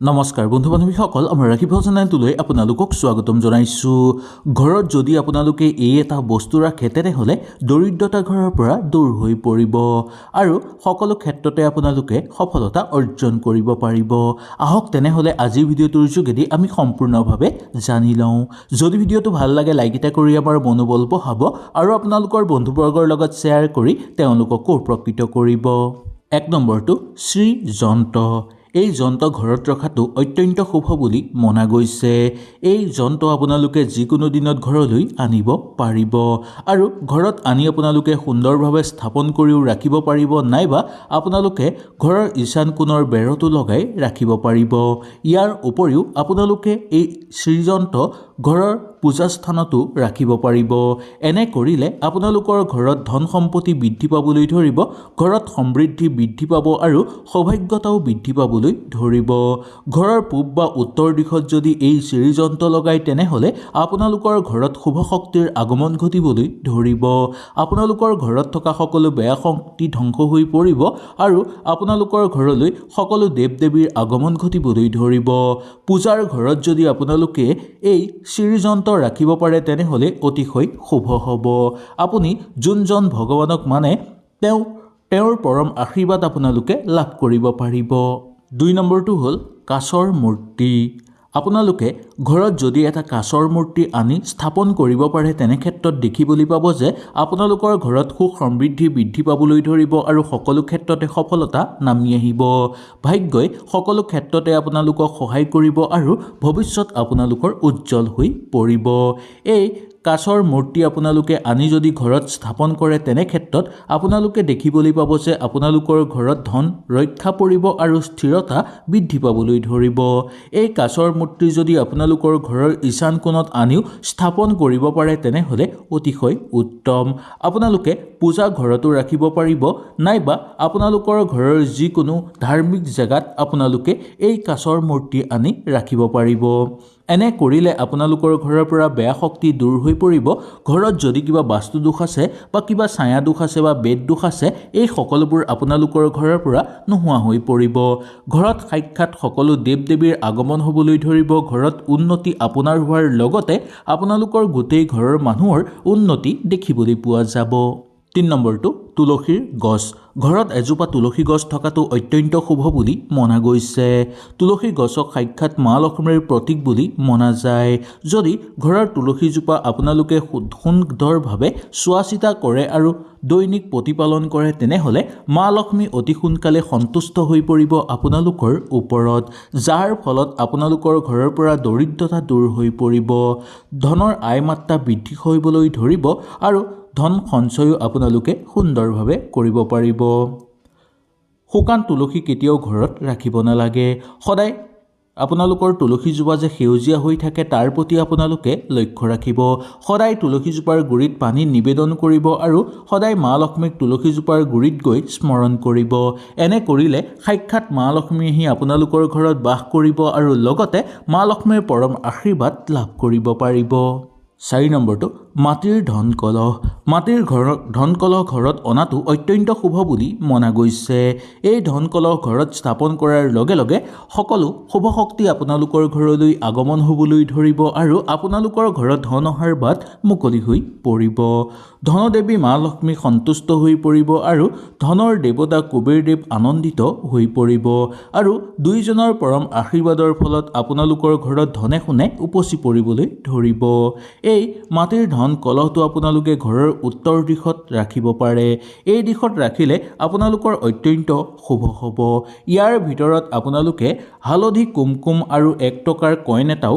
নমস্কাৰ বন্ধু বান্ধৱীসকল, আমাৰ ৰাখিব চেনেলটোলৈ আপোনালোকক স্বাগতম জনাইছোঁ। ঘৰত যদি আপোনালোকে এই এটা বস্তু ৰাখে তেনেহ'লে দৰিদ্ৰতা ঘৰৰ পৰা দূৰ হৈ পৰিব আৰু সকলো ক্ষেত্ৰতে আপোনালোকে সফলতা অৰ্জন কৰিব পাৰিব। আহক তেনেহ'লে আজিৰ ভিডিঅ'টোৰ যোগেদি আমি সম্পূৰ্ণভাৱে জানি লওঁ। যদি ভিডিঅ'টো ভাল লাগে লাইক এটা কৰি আমাৰ মনোবল বঢ়াব আৰু আপোনালোকৰ বন্ধুবৰ্গৰ লগত শ্বেয়াৰ কৰি তেওঁলোককো উপকৃত কৰিব। 1 নম্বৰটো শ্ৰীযন্ত্ৰ। এই যন্ত্ৰ ঘৰত ৰখাটো অত্যন্ত শুভ বুলি মনা গৈছে। এই যন্ত্ৰ আপোনালোকে যিকোনো দিনত ঘৰলৈ আনিব পাৰিব আৰু ঘৰত আনি আপোনালোকে সুন্দৰভাৱে স্থাপন কৰিও ৰাখিব পাৰিব, নাইবা আপোনালোকে ঘৰৰ ঈশান কোণৰ বেৰতো লগাই ৰাখিব পাৰিব। ইয়াৰ উপৰিও আপোনালোকে এই শ্ৰীযন্ত্ৰ ঘৰৰ পূজা স্থানতো ৰাখিব পাৰিব। এনে কৰিলে আপোনালোকৰ ঘৰত ধন সম্পত্তি বৃদ্ধি পাবলৈ ধৰিব, ঘৰত সমৃদ্ধি বৃদ্ধি পাব আৰু সৌভাগ্যতাও বৃদ্ধি পাবলৈ ধৰিব। ঘৰৰ পূব বা উত্তৰ দিশত যদি এই শ্ৰীযন্ত্ৰ লগায় তেনেহ'লে আপোনালোকৰ ঘৰত শুভ শক্তিৰ আগমন ঘটিবলৈ ধৰিব। আপোনালোকৰ ঘৰত থকা সকলো বেয়া শক্তি ধ্বংস হৈ পৰিব আৰু আপোনালোকৰ ঘৰলৈ সকলো দেৱ দেৱীৰ আগমন ঘটিবলৈ ধৰিব। পূজাৰ ঘৰত যদি আপোনালোকে এই শ্ৰীযন্ত্ৰ ৰাখিব পাৰে তেনেহ'লে অতিশয় শুভ হ'ব। আপুনি যোনজন ভগৱানক মানে তেওঁৰ পৰম আশীৰ্বাদ আপোনালোকে লাভ কৰিব পাৰিব। 2 নম্বৰটো হ'ল কাঁচৰ মূৰ্তি। আপোনালোকে ঘৰত যদি এটা কাঁচৰ মূৰ্তি আনি স্থাপন কৰিব পাৰে তেনে ক্ষেত্ৰত দেখিবলৈ পাব যে আপোনালোকৰ ঘৰত সুখ সমৃদ্ধি বৃদ্ধি পাবলৈ ধৰিব আৰু সকলো ক্ষেত্ৰতে সফলতা নামি আহিব। ভাগ্যই সকলো ক্ষেত্ৰতে আপোনালোকক সহায় কৰিব আৰু ভৱিষ্যত আপোনালোকৰ উজ্জ্বল হৈ পৰিব। এই কাঁচৰ মূৰ্তি আপোনালোকে আনি যদি ঘৰত স্থাপন কৰে তেনে ক্ষেত্ৰত আপোনালোকে দেখিবলৈ পাব যে আপোনালোকৰ ঘৰত ধন ৰক্ষা পৰিব আৰু স্থিৰতা বৃদ্ধি পাবলৈ ধৰিব। এই কাঁচৰ মূৰ্তি যদি আপোনালোকৰ ঘৰৰ ঈশান কোণত আনিও স্থাপন কৰিব পাৰে তেনেহ'লে অতিশয় উত্তম। আপোনালোকে পূজা ঘৰতো ৰাখিব পাৰিব, নাইবা আপোনালোকৰ ঘৰৰ যিকোনো ধাৰ্মিক জেগাত আপোনালোকে এই কাঁচৰ মূৰ্তি আনি ৰাখিব পাৰিব। এনে কৰিলে আপোনালোকৰ ঘৰৰ পৰা বেয়া শক্তি দূৰ হৈ পৰিব। ঘৰত যদি কিবা বাস্তু দোষ আছে বা কিবা ছায়া দোষ আছে বা বেদ দোষ আছে, এই সকলোবোৰ আপোনালোকৰ ঘৰৰ পৰা নোহোৱা হৈ পৰিব। ঘৰত সাক্ষাৎ সকলো দেৱ দেৱীৰ আগমন হ'বলৈ ধৰিব। ঘৰত উন্নতি আপোনাৰ হোৱাৰ লগতে আপোনালোকৰ গোটেই ঘৰৰ মানুহৰ উন্নতি দেখিবলৈ পোৱা যাব। 3 নম্বৰটো তুলসীৰ গছ। ঘৰত এজোপা তুলসী গছ থকাটো অত্যন্ত শুভ বুলি মনা গৈছে। তুলসী গছক সাক্ষাৎ মা লক্ষ্মীৰ প্ৰতীক বুলি মনা যায়। যদি ঘৰৰ তুলসীজোপা আপোনালোকে সুন্দৰভাৱে চোৱা চিতা কৰে আৰু দৈনিক প্ৰতিপালন কৰে তেনেহ'লে মা লক্ষ্মী অতি সোনকালে সন্তুষ্ট হৈ পৰিব আপোনালোকৰ ওপৰত, যাৰ ফলত আপোনালোকৰ ঘৰৰ পৰা দৰিদ্ৰতা দূৰ হৈ পৰিব। ধনৰ আয় মাত্ৰা বৃদ্ধি কৰিবলৈ ধৰিব আৰু ধন সঞ্চয়ো আপোনালোকে সুন্দৰভাৱে কৰিব পাৰিব। শুকান তুলসী কেতিয়াও ঘৰত ৰাখিব নালাগে। সদায় আপোনালোকৰ তুলসীজোপা যে সেউজীয়া হৈ থাকে তাৰ প্ৰতি আপোনালোকে লক্ষ্য ৰাখিব। সদায় তুলসীজোপাৰ গুৰিত পানী নিবেদন কৰিব আৰু সদায় মা লক্ষ্মীক তুলসীজোপাৰ গুৰিত গৈ স্মৰণ কৰিব। এনে কৰিলে সাক্ষাৎ মা লক্ষ্মী আহি আপোনালোকৰ ঘৰত বাস কৰিব আৰু লগতে মা লক্ষ্মীৰ পৰম আশীৰ্বাদ লাভ কৰিব পাৰিব। 4 নম্বৰটো মাটিৰ ধন কলহ। মাটিৰ ধন কলহ ঘৰত অনাটো অত্যন্ত শুভ বুলি মনা গৈছে। এই ধন কলহ ঘৰত স্থাপন কৰাৰ লগে লগে সকলো শুভ শক্তি আপোনালোকৰ ঘৰলৈ আগমন হ'বলৈ ধৰিব আৰু আপোনালোকৰ ঘৰত ধন অহাৰ বাট মুকলি হৈ পৰিব। ধনদেৱী মা লক্ষ্মী সন্তুষ্ট হৈ পৰিব আৰু ধনৰ দেৱতা কুবেৰদেৱ আনন্দিত হৈ পৰিব আৰু দুইজনৰ পৰম আশীৰ্বাদৰ ফলত আপোনালোকৰ ঘৰত ধনে সোণে উপচি পৰিবলৈ ধৰিব। এই মাটিৰ ধন কলহটো আপোনালোকে ঘৰৰ উত্তৰ দিশত ৰাখিব পাৰে। এই দিশত ৰাখিলে আপোনালোকৰ অত্যন্ত শুভ হ'ব। ইয়াৰ ভিতৰত আপোনালোকে হালধি কুমকুম আৰু 1 টকাৰ কইন এটাও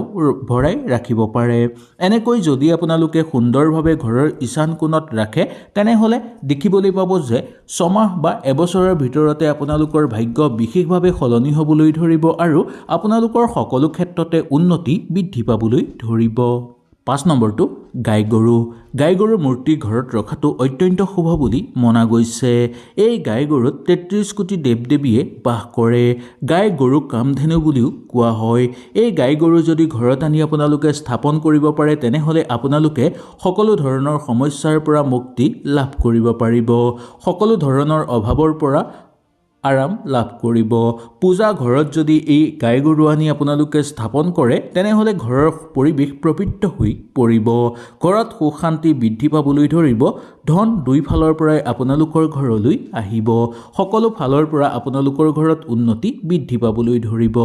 ভৰাই ৰাখিব পাৰে। এনেকৈ যদি আপোনালোকে সুন্দৰভাৱে ঘৰৰ ঈশান কোণত ৰাখে তেনেহ'লে দেখিবলৈ পাব যে 6 মাহ বা এবছৰৰ ভিতৰতে আপোনালোকৰ ভাগ্য বিশেষভাৱে সলনি হ'বলৈ ধৰিব আৰু আপোনালোকৰ সকলো ক্ষেত্ৰতে উন্নতি বৃদ্ধি পাবলৈ ধৰিব। 5 নম্বৰটো গাই গৰু। গাই গৰুৰ মূৰ্তি ঘৰত ৰখাটো অত্যন্ত শুভ বুলি মনা গৈছে। এই গাই গৰুত 33 কোটি দেৱ দেৱীয়ে বাস কৰে। গাই গৰুক কামধেনু বুলিও কোৱা হয়। এই গাই গৰু যদি ঘৰত আনি আপোনালোকে স্থাপন কৰিব পাৰে তেনেহ'লে আপোনালোকে সকলো ধৰণৰ সমস্যাৰ পৰা মুক্তি লাভ কৰিব পাৰিব। সকলো ধৰণৰ অভাৱৰ পৰা আৰাম লাভ কৰিব। পূজা ঘৰত যদি এই গাই গৰু আনি আপোনালোকে স্থাপন কৰে তেনেহ'লে ঘৰৰ পৰিৱেশ পবিত্ৰ হৈ পৰিব। ঘৰত সুখ শান্তি বৃদ্ধি পাবলৈ ধৰিব। ধন দুইফালৰ পৰাই আপোনালোকৰ ঘৰলৈ আহিব। সকলো ফালৰ পৰা আপোনালোকৰ ঘৰত উন্নতি বৃদ্ধি পাবলৈ ধৰিব।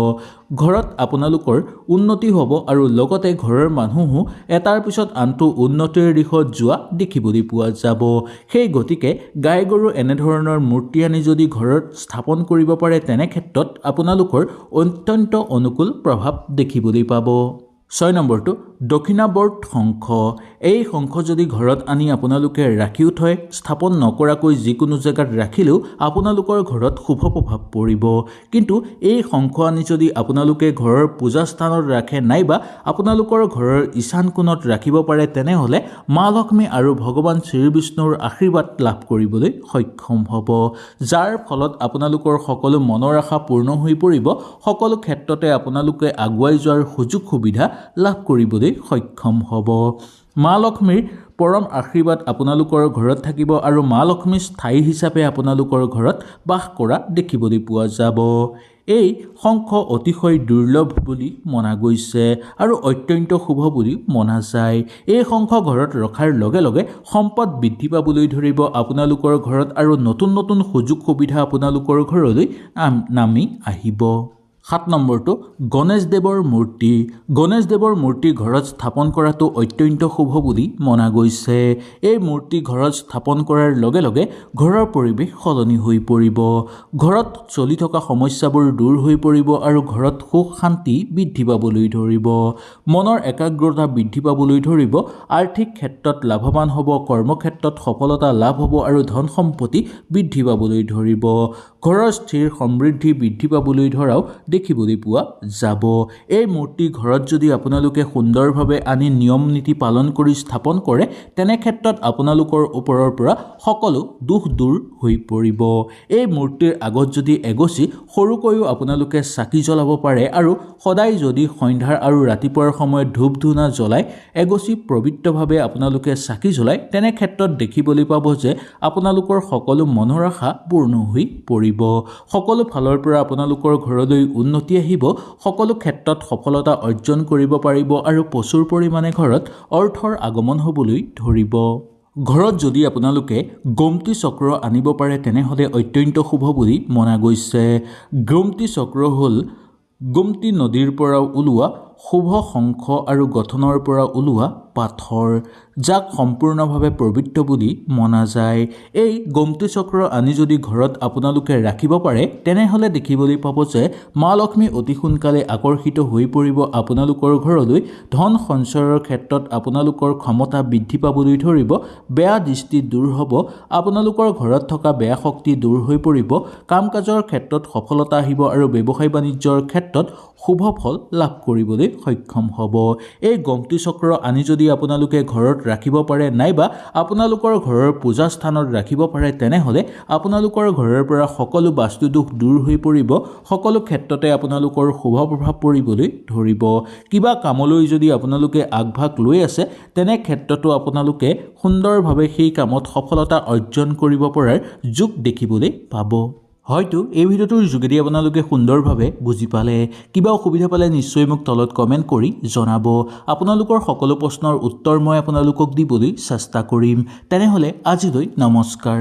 ঘৰত আপোনালোকৰ উন্নতি হ'ব আৰু লগতে ঘৰৰ মানুহো এটাৰ পিছত আনটো উন্নতিৰ দিশত যোৱা দেখিবলৈ পোৱা যাব। সেই গতিকে গাই গৰু এনেধৰণৰ মূৰ্তি আনি যদি ঘৰত স্থাপন কৰিব পাৰে তেনে ক্ষেত্ৰত আপোনালোকৰ অত্যন্ত অনুকূল প্ৰভাৱ দেখিবলৈ পাব। 6 নম্বৰটো দক্ষিণাৱৰ্ত শংখ। এই শংখ যদি ঘৰত আনি আপোনালোকে ৰাখিও থয়, স্থাপন নকৰাকৈ যিকোনো জেগাত ৰাখিলেও আপোনালোকৰ ঘৰত শুভ প্ৰভাৱ পৰিব। কিন্তু এই শংখ আনি যদি আপোনালোকে ঘৰৰ পূজা স্থানত ৰাখে নাইবা আপোনালোকৰ ঘৰৰ ঈশান কোণত ৰাখিব পাৰে তেনেহ'লে মা লক্ষ্মী আৰু ভগৱান শ্ৰীবিষ্ণুৰ আশীৰ্বাদ লাভ কৰিবলৈ সক্ষম হ'ব, যাৰ ফলত আপোনালোকৰ সকলো মনৰ আশা পূৰ্ণ হৈ পৰিব। সকলো ক্ষেত্ৰতে আপোনালোকে আগুৱাই যোৱাৰ সুযোগ সুবিধা লাভ কৰিবলৈ সক্ষম হ'ব। মা লক্ষ্মীৰ পৰম আশীৰ্বাদ আপোনালোকৰ ঘৰত থাকিব আৰু মা লক্ষ্মী স্থায়ী হিচাপে আপোনালোকৰ ঘৰত বাস কৰা দেখিবলৈ পোৱা যাব। এই শংখ অতিশয় দুৰ্লভ বুলি মনা গৈছে আৰু অত্যন্ত শুভ বুলি মনা যায়। এই শংখ ঘৰত ৰখাৰ লগে লগে সম্পদ বৃদ্ধি পাবলৈ ধৰিব আপোনালোকৰ ঘৰত আৰু নতুন নতুন সুযোগ সুবিধা আপোনালোকৰ ঘৰলৈ নামি আহিব। 7 নম্বৰটো গণেশদেৱৰ মূৰ্তি। গণেশদেৱৰ মূৰ্তি ঘৰত স্থাপন কৰাটো অত্যন্ত শুভ বুলি মনা গৈছে। এই মূৰ্তি ঘৰত স্থাপন কৰাৰ লগে লগে ঘৰৰ পৰিৱেশ সলনি হৈ পৰিব। ঘৰত চলি থকা সমস্যাবোৰ দূৰ হৈ পৰিব আৰু ঘৰত সুখ শান্তি বৃদ্ধি পাবলৈ ধৰিব। মনৰ একাগ্ৰতা বৃদ্ধি পাবলৈ ধৰিব। আৰ্থিক ক্ষেত্ৰত লাভৱান হ'ব, কৰ্মক্ষেত্ৰত সফলতা লাভ হ'ব আৰু ধন সম্পত্তি বৃদ্ধি পাবলৈ ধৰিব। ঘৰৰ স্থিৰ সমৃদ্ধি বৃদ্ধি পাবলৈ ধৰাও দেখিবলৈ পোৱা যাব। এই মূৰ্তি ঘৰত যদি আপোনালোকে সুন্দৰভাৱে আনি নিয়ম নীতি পালন কৰি স্থাপন কৰে তেনে ক্ষেত্ৰত আপোনালোকৰ ওপৰৰ পৰা সকলো দুখ দূৰ হৈ পৰিব। এই মূৰ্তিৰ আগত যদি এগছি সৰুকৈও আপোনালোকে চাকি জ্বলাব পাৰে আৰু সদায় যদি সন্ধ্যাৰ আৰু ৰাতিপুৱাৰ সময়ত ধূপ ধূনা জ্বলাই এগছি পবিত্ৰভাৱে আপোনালোকে চাকি জ্বলাই তেনে ক্ষেত্ৰত দেখিবলৈ পাব যে আপোনালোকৰ সকলো মনৰ আশা পূৰ্ণ হৈ পৰিব। সকলো ফালৰ পৰা আপোনালোকৰ ঘৰলৈ উন্নতি আহিব। সকলো ক্ষেত্ৰত সফলতা অৰ্জন কৰিব পাৰিব আৰু প্ৰচুৰ পৰিমাণে ঘৰত অৰ্থৰ আগমন হ'বলৈ ধৰিব। ঘৰত যদি আপোনালোকে গোমতী চক্ৰ আনিব পাৰে তেনেহ'লে অত্যন্ত শুভ বুলি মনা গৈছে। গোমতী চক্ৰ হ'ল গোমতী নদীৰ পৰা ওলোৱা শুভ শংখ আৰু গঠনৰ পৰা ওলোৱা পাথৰ, যাক সম্পূৰ্ণভাৱে পবিত্ৰ বুলি মনা যায়। এই গোমতী চক্ৰ আনি যদি ঘৰত আপোনালোকে ৰাখিব পাৰে তেনেহ'লে দেখিবলৈ পাব যে মা লক্ষ্মী অতি সোনকালে আকৰ্ষিত হৈ পৰিব আপোনালোকৰ ঘৰলৈ। ধন সঞ্চয়ৰ ক্ষেত্ৰত আপোনালোকৰ ক্ষমতা বৃদ্ধি পাবলৈ ধৰিব। বেয়া দৃষ্টি দূৰ হ'ব। আপোনালোকৰ ঘৰত থকা বেয়া শক্তি দূৰ হৈ পৰিব। কাম কাজৰ ক্ষেত্ৰত সফলতা আহিব আৰু ব্যৱসায় বাণিজ্যৰ ক্ষেত্ৰত শুভ ফল লাভ কৰিবলৈ সক্ষম হ'ব। এই গোমতী চক্ৰ আনি যদি আপোনালোকে ঘৰত ৰাখিব পাৰে নাইবা আপোনালোকৰ ঘৰৰ পূজা স্থানত ৰাখিব পাৰে তেনেহ'লে আপোনালোকৰ ঘৰৰ পৰা সকলো বাস্তুদোষ দূৰ হৈ পৰিব। সকলো ক্ষেত্ৰতে আপোনালোকৰ শুভ প্ৰভাৱ পৰিবলৈ ধৰিব। কিবা কামলৈ যদি আপোনালোকে আগভাগ লৈ আছে তেনে ক্ষেত্ৰতো আপোনালোকে সুন্দৰভাৱে সেই কামত সফলতা অৰ্জন কৰিব পৰাৰ যোগ দেখিবলৈ পাব। হয়তো এই ভিডিঅ'টোৰ যোগেদি আপোনালোকে সুন্দৰভাৱে বুজি পালে। কিবা অসুবিধা পালে নিশ্চয় মোক তলত কমেণ্ট কৰি জনাব। আপোনালোকৰ সকলো প্ৰশ্নৰ উত্তৰ মই আপোনালোকক দিবলৈ চেষ্টা কৰিম। তেনেহ'লে আজিলৈ নমস্কাৰ।